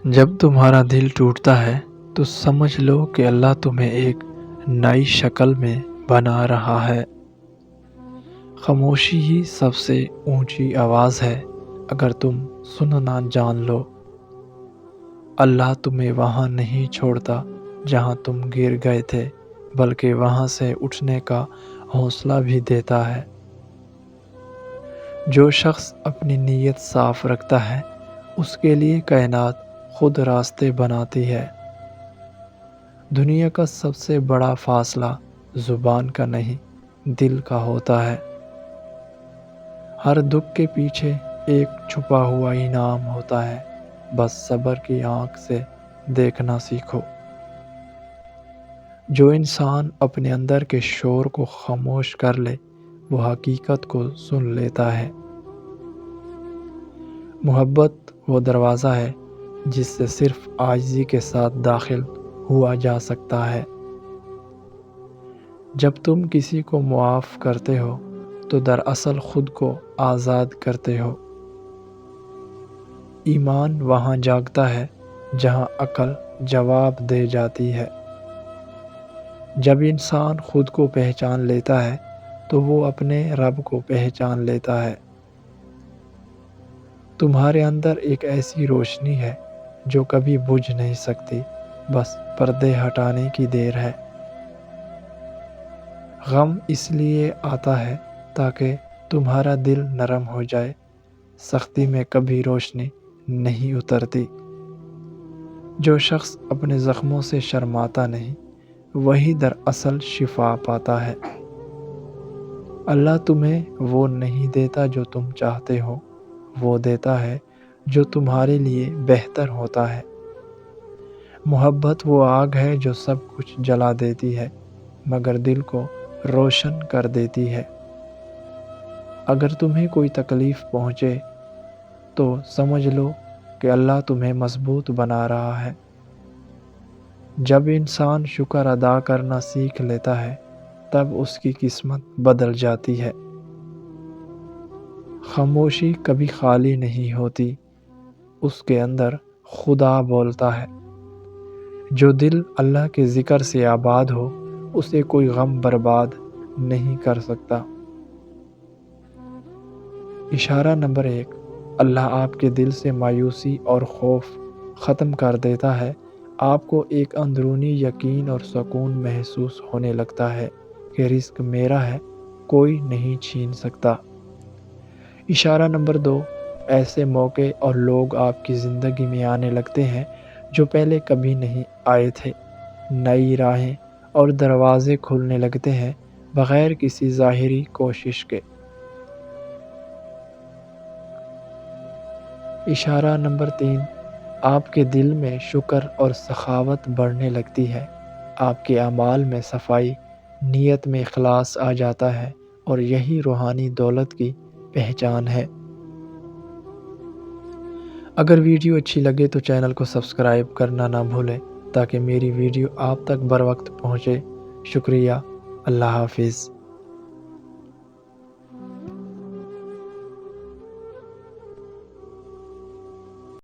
جب تمہارا دل ٹوٹتا ہے تو سمجھ لو کہ اللہ تمہیں ایک نئی شکل میں بنا رہا ہے۔ خاموشی ہی سب سے اونچی آواز ہے اگر تم سننا جان لو۔ اللہ تمہیں وہاں نہیں چھوڑتا جہاں تم گر گئے تھے، بلکہ وہاں سے اٹھنے کا حوصلہ بھی دیتا ہے۔ جو شخص اپنی نیت صاف رکھتا ہے اس کے لیے کائنات خود راستے بناتی ہے۔ دنیا کا سب سے بڑا فاصلہ زبان کا نہیں، دل کا ہوتا ہے۔ ہر دکھ کے پیچھے ایک چھپا ہوا انعام ہوتا ہے، بس صبر کی آنکھ سے دیکھنا سیکھو۔ جو انسان اپنے اندر کے شور کو خاموش کر لے وہ حقیقت کو سن لیتا ہے۔ محبت وہ دروازہ ہے جس سے صرف عاجزی کے ساتھ داخل ہوا جا سکتا ہے۔ جب تم کسی کو معاف کرتے ہو تو دراصل خود کو آزاد کرتے ہو۔ ایمان وہاں جاگتا ہے جہاں عقل جواب دے جاتی ہے۔ جب انسان خود کو پہچان لیتا ہے تو وہ اپنے رب کو پہچان لیتا ہے۔ تمہارے اندر ایک ایسی روشنی ہے جو کبھی بجھ نہیں سکتی، بس پردے ہٹانے کی دیر ہے۔ غم اس لیے آتا ہے تاکہ تمہارا دل نرم ہو جائے۔ سختی میں کبھی روشنی نہیں اترتی۔ جو شخص اپنے زخموں سے شرماتا نہیں وہی دراصل شفا پاتا ہے۔ اللہ تمہیں وہ نہیں دیتا جو تم چاہتے ہو، وہ دیتا ہے جو تمہارے لیے بہتر ہوتا ہے۔ محبت وہ آگ ہے جو سب کچھ جلا دیتی ہے مگر دل کو روشن کر دیتی ہے۔ اگر تمہیں کوئی تکلیف پہنچے تو سمجھ لو کہ اللہ تمہیں مضبوط بنا رہا ہے۔ جب انسان شکر ادا کرنا سیکھ لیتا ہے تب اس کی قسمت بدل جاتی ہے۔ خاموشی کبھی خالی نہیں ہوتی، اس کے اندر خدا بولتا ہے۔ جو دل اللہ کے ذکر سے آباد ہو اسے کوئی غم برباد نہیں کر سکتا۔ اشارہ نمبر 1، اللہ آپ کے دل سے مایوسی اور خوف ختم کر دیتا ہے۔ آپ کو ایک اندرونی یقین اور سکون محسوس ہونے لگتا ہے کہ رزق میرا ہے، کوئی نہیں چھین سکتا۔ اشارہ نمبر 2، ایسے موقع اور لوگ آپ کی زندگی میں آنے لگتے ہیں جو پہلے کبھی نہیں آئے تھے۔ نئی راہیں اور دروازے کھلنے لگتے ہیں بغیر کسی ظاہری کوشش کے۔ اشارہ نمبر 3، آپ کے دل میں شکر اور سخاوت بڑھنے لگتی ہے۔ آپ کے اعمال میں صفائی، نیت میں اخلاص آ جاتا ہے اور یہی روحانی دولت کی پہچان ہے۔ اگر ویڈیو اچھی لگے تو چینل کو سبسکرائب کرنا نہ بھولیں تاکہ میری ویڈیو آپ تک بر وقت پہنچے۔ شکریہ۔ اللہ حافظ۔